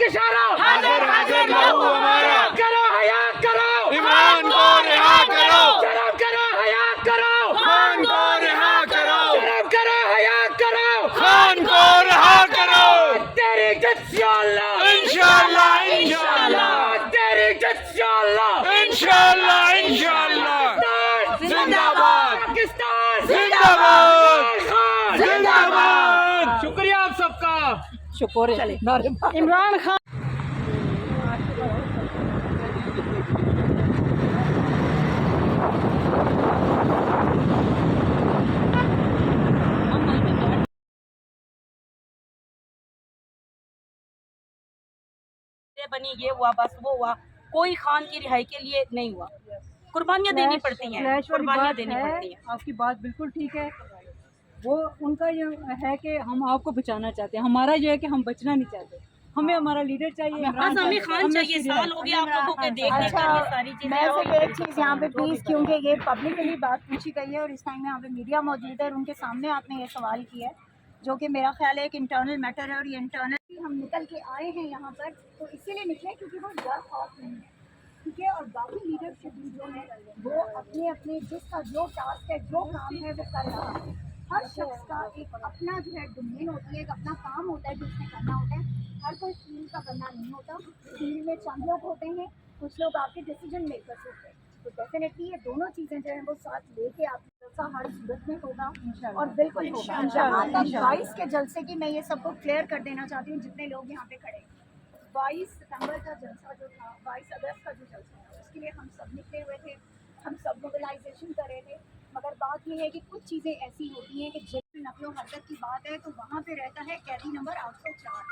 इशारा, हाजिर हाजिर लहू हमारा, करो हया करो, इमरान को रिहा करो, शर्म करो हया करो, खान को रिहा करो, शर्म करो हया करो, खान को रिहा करो। तेरी इंशाअल्लाह, इंशाअल्लाह इंशाअल्लाह, तेरी इंशाअल्लाह, इंशाअल्लाह इंशाअल्लाह। जिंदाबाद पाकिस्तान जिंदाबाद खान जिंदाबाद। शुक्रिया आप सबका। शुक्र इमरान खान। बनी ये हुआ बस वो हुआ, कोई खान की रिहाई के लिए नहीं हुआ। कुर्बानियाँ देनी पड़ती हैं, कुर्बानियाँ देनी पड़ती हैं। आपकी बात बिल्कुल ठीक है। वो उनका ये है कि हम आपको बचाना चाहते हैं, हमारा जो है कि हम बचना नहीं चाहते। हमें हमारा लीडर चाहिए, बस हमें खान चाहिए। साल हो गया आप लोगों के देखने अच्छा, का, ये सारी चीजें। मैं सिर्फ एक चीज़ यहाँ पे प्लीज़, क्योंकि ये पब्लिकली बात पूछी गई है और इस टाइम यहाँ पे मीडिया मौजूद है और उनके सामने आपने ये सवाल किया है, जो कि मेरा ख्याल है एक इंटरनल मैटर है। और ये इंटरनल हम निकल के आए हैं यहाँ पर तो इसीलिए निकले क्योंकि वो डर खौफ नहीं है, ठीक है। और बाकी लीडरशिप जो है वो अपने अपने जिसका जो टास्क है, जो काम है वो कर रहा है। हर शख्स का एक अपना जो है डोमेन होती है, एक अपना काम होता है जो उसने करना होता है। हर कोई फील्ड का बनना नहीं होता। फील्ड में चंद लोग होते हैं, कुछ लोग आपके डिसीजन मेकर्स होते हैं। तो डेफिनेटली ये दोनों चीज़ें जो हैं वो साथ लेके आप हर सूरत में होगा और बिल्कुल होगा। जहाँ तक 22 के जलसे की, मैं ये सबको क्लियर कर देना चाहती हूँ जितने लोग यहाँ पे खड़े। 22 सितंबर का जलसा जो था, 22 अगस्त का जो जलसा था, उसके लिए हम सब निकले हुए थे, हम सब मोबिलाइजेशन कर रहे थे। मगर बात यह है कि कुछ चीज़ें ऐसी होती हैं कि जिस नकलो हरकत की बात है तो वहाँ पे रहता है कैदी नंबर 804,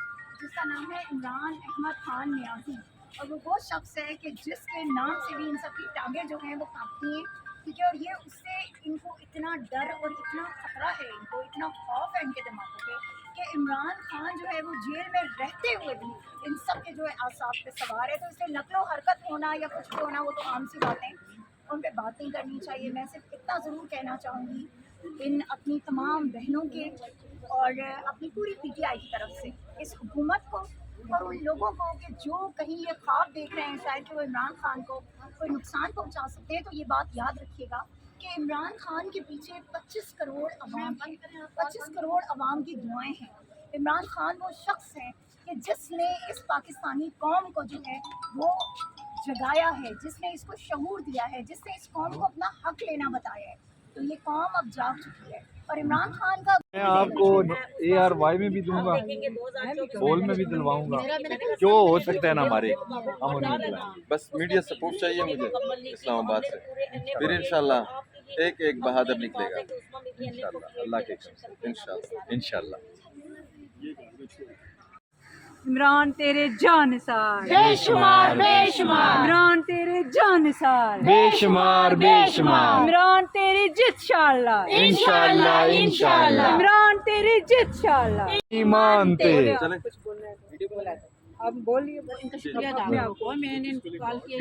जिसका नाम है इमरान अहमद खान नियाजी। और वो शख्स है कि जिसके नाम से भी इन सब की टांगें जो हैं वो कांपती हैं, ठीक है। और ये उससे इनको इतना डर और इतना खतरा है, इनको इतना खौफ है इनके दिमागों पे कि इमरान खान जो है वो जेल में रहते हुए भी इन सब के जो है आसाब पे सवार है। तो इससे नकलो हरकत होना या कुछ भी होना वो तो आम सी बातें, उन पर बात नहीं करनी चाहिए। मैं सिर्फ इतना ज़रूर कहना चाहूँगी इन अपनी तमाम बहनों के और अपनी पूरी पीटीआई की तरफ से इस हुकूमत को और उन लोगों को कि जो कहीं ये ख्वाब देख रहे हैं शायद कि वो इमरान खान को कोई नुकसान पहुंचा सकते हैं, तो ये बात याद रखिएगा कि इमरान खान के पीछे 25 करोड़ अवाम की दुआएं हैं। इमरान खान वो शख्स है कि जिसने इस पाकिस्तानी कौम को जो है वो जगाया है, जिसने इसको शऊर दिया है, जिसने इस कौम को अपना हक लेना बताया है। तो ये कौम अब जाग चुकी है और इमरान खान का मैं आपको ARY में भी दूंगा, बोल में भी दिलवाऊंगा, जो हो सकता है ना हमारे हम उन्हें दिलवाएंगे। बस मीडिया सपोर्ट चाहिए मुझे इस्लामाबाद से, फिर इंशाल्लाह एक एक बहादुर निकलेगा इंशाल्लाह, अल्लाह के कसम इंशाल्लाह इंशाल्लाह। इमरान तेरे जानसार बेशुमार बेशुमार, इमरान तेरे जानसार बेशुमार बेशुमार, इमरान तेरी जित शाल्लाह इंशाअल्लाह इंशाअल्लाह, इमरान तेरी जित शाल्लाह। ईमान ते आप बोलिए। मैंने कॉल किया,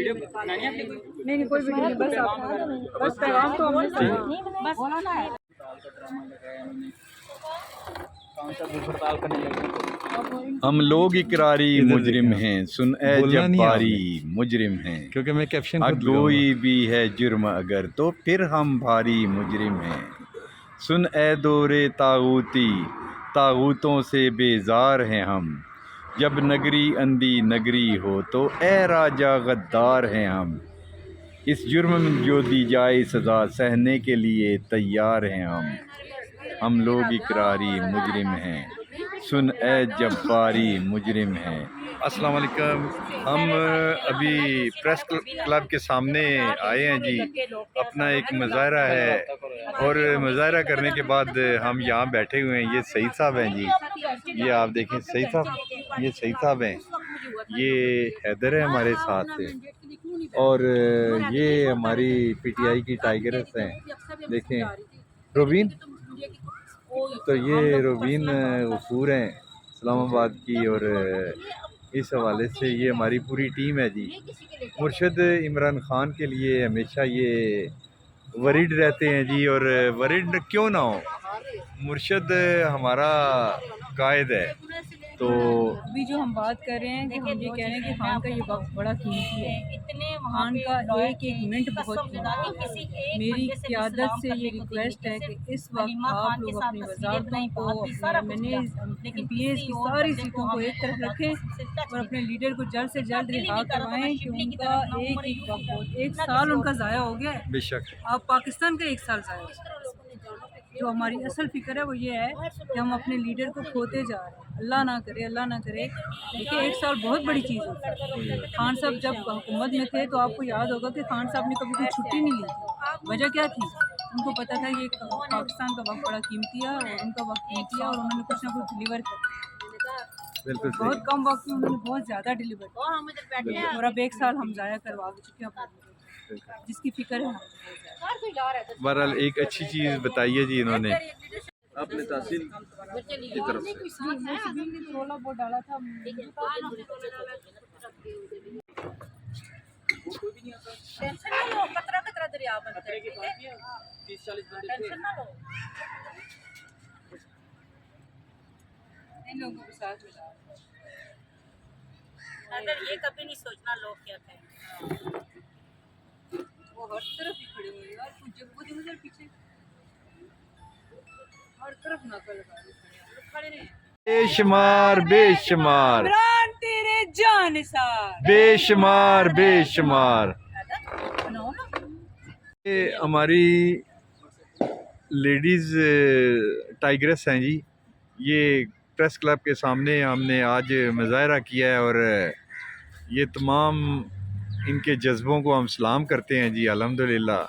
नहीं कोई वीडियो नहीं, बस आप बस पैगाम तो हमने बस बोला ना है। हम लोग इकरारी मुजरिम हैं, सुन ए जब्बारी मुजरिम हैं, क्योंकि मैं कैप्शन कोई भी है जुर्म अगर तो फिर हम भारी मुजरिम हैं। सुन ए दौरे तागूती तागूतों से बेजार हैं हम, जब नगरी अंधी नगरी हो तो ए राजा गद्दार हैं हम। इस जुर्म में जो दी जाए सज़ा सहने के लिए तैयार हैं हम लोग इकरारी मुजरिम हैं, सुन ए जब्बारी मुजरिम हैं। अस्सलाम वालेकुम। हम अभी प्रेस क्लब के सामने आए हैं जी, अपना एक मुजाहरा है और मुजाहरा करने के बाद हम यहाँ बैठे हुए हैं। ये सईद साहब हैं जी, ये आप देखें सईद साहब, ये सईद साहब हैं, ये हैदर है हमारे साथ से, और ये हमारी पीटीआई की टाइगर्स हैं, देखें रोबीन, तो ये रोबीन गफूर हैं इस्लामाबाद की, और इस हवाले से ये हमारी पूरी टीम है जी। मुर्शद इमरान खान के लिए हमेशा ये वरीड रहते हैं जी, और वरीड क्यों ना हो, मुर्शद हमारा कायद है, तो अभी जो हम बात कर रहे हैं कि हम ये कह रहे हैं कि खान का ये वक्त बड़ा कीमती है। इतने खान का एक एक मिनट बहुत कीमती है। मेरी क़यादत से ये रिक्वेस्ट है कि इस वक्त आप लोग अपनी वजारतों को, मैंने MPs की सारी सीटों को एक तरफ रखें और अपने लीडर को जल्द से जल्द रिहा करवाएं कि उनका एक एक वक्त, एक साल उनका ज़ाया हो गया है। बेशक अब पाकिस्तान का एक साल ज़ाया हो गया। जो हमारी असल फ़िक्र है वो ये है कि हम अपने लीडर को खोते जा रहे हैं। अल्लाह ना करे, अल्लाह ना करे। देखिए, एक साल बहुत बड़ी चीज़ होती है। खान साहब जब हुकूमत में थे तो आपको याद होगा कि खान साहब ने कभी कोई छुट्टी नहीं ली थी। वजह क्या थी? उनको पता था ये पाकिस्तान का वक्त बड़ा कीमती है और उनका वक्त कीमती है और उन्होंने कुछ ना कुछ डिलीवर कर बिल्कुल बहुत कम वक्त में उन्होंने बहुत ज़्यादा डिलीवर किया और अब एक साल हम ज़ाया करवा चुके हैं, जिसकी फ़िक्र है हमें। बहरहाल एक अच्छी चीज़ बताइए जी इन्होंने। अपने तहसील की तरफ से थोड़ा बहुत डाला था। टेंशन ना लो, कतरा कतरा दरिया बनता है, ठीक है? 30-40 टेंशन ना लो। इन लोगों को साथ मिला। अगर ये कभी नहीं सोचना लोग क्या कहेंगे। वो हर तरफ ही खड़े हुए हैं यार, कुछ जब वो देखो जरा पीछे, हर तरफ नकल लगा के खड़े हैं। बेशुमार बेशुमार इमरान तेरे जानिसार, बेशुमार बेशुमार। ये हमारी लेडीज़ टाइग्रेस हैं जी। ये प्रेस क्लब के सामने हमने आज मुजाहरा किया है और ये तमाम इनके जज्बों को हम सलाम करते हैं जी। अल्हम्दुलिल्लाह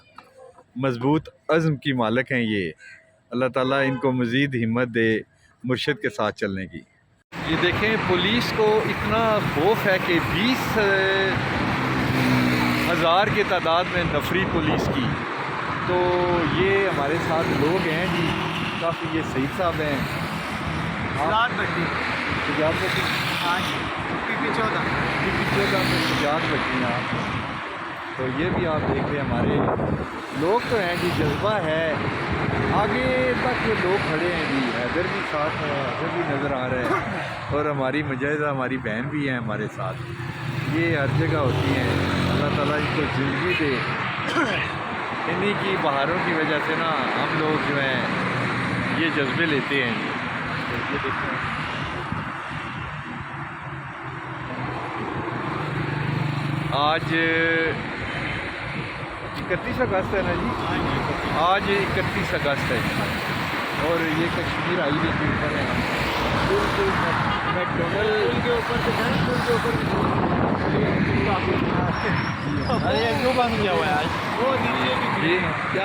मज़बूत अज़्म की मालिक हैं ये। अल्लाह ताला इनको मज़ीद हिम्मत दे मुर्शिद के साथ चलने की। ये देखें, पुलिस को इतना खौफ है कि 20,000 की तादाद में नफरी पुलिस की। तो ये हमारे साथ लोग हैं जी, काफ़ी। ये सईद साहब हैं, शुजात भट्टी, हाँ जी, PP14 में शुजात भट्टी हैं आप। तो ये भी आप देख रहे हैं, हमारे लोग तो हैं जी, जज्बा है। आगे तक ये लोग खड़े हैं जी। हैदर भी साथ है, हैदर भी नज़र आ रहे हैं और हमारी मुजाहिदा हमारी बहन भी हैं हमारे साथ। ये हर जगह होती हैं। अल्लाह ताला इनको ज़िंदगी दे। इन्हीं की बहारों की वजह से ना हम लोग जो हैं ये जज्बे लेते हैं जी। तो ये देखते हैं, आज 31 अगस्त है ना जी। आज 31 अगस्त है और ये कश्मीर हाईवे के ऊपर है। बिल्कुल मैकडोनल्ड के ऊपर से अरे क्यों बंद किया हुआ है आज? वो दीजिए क्या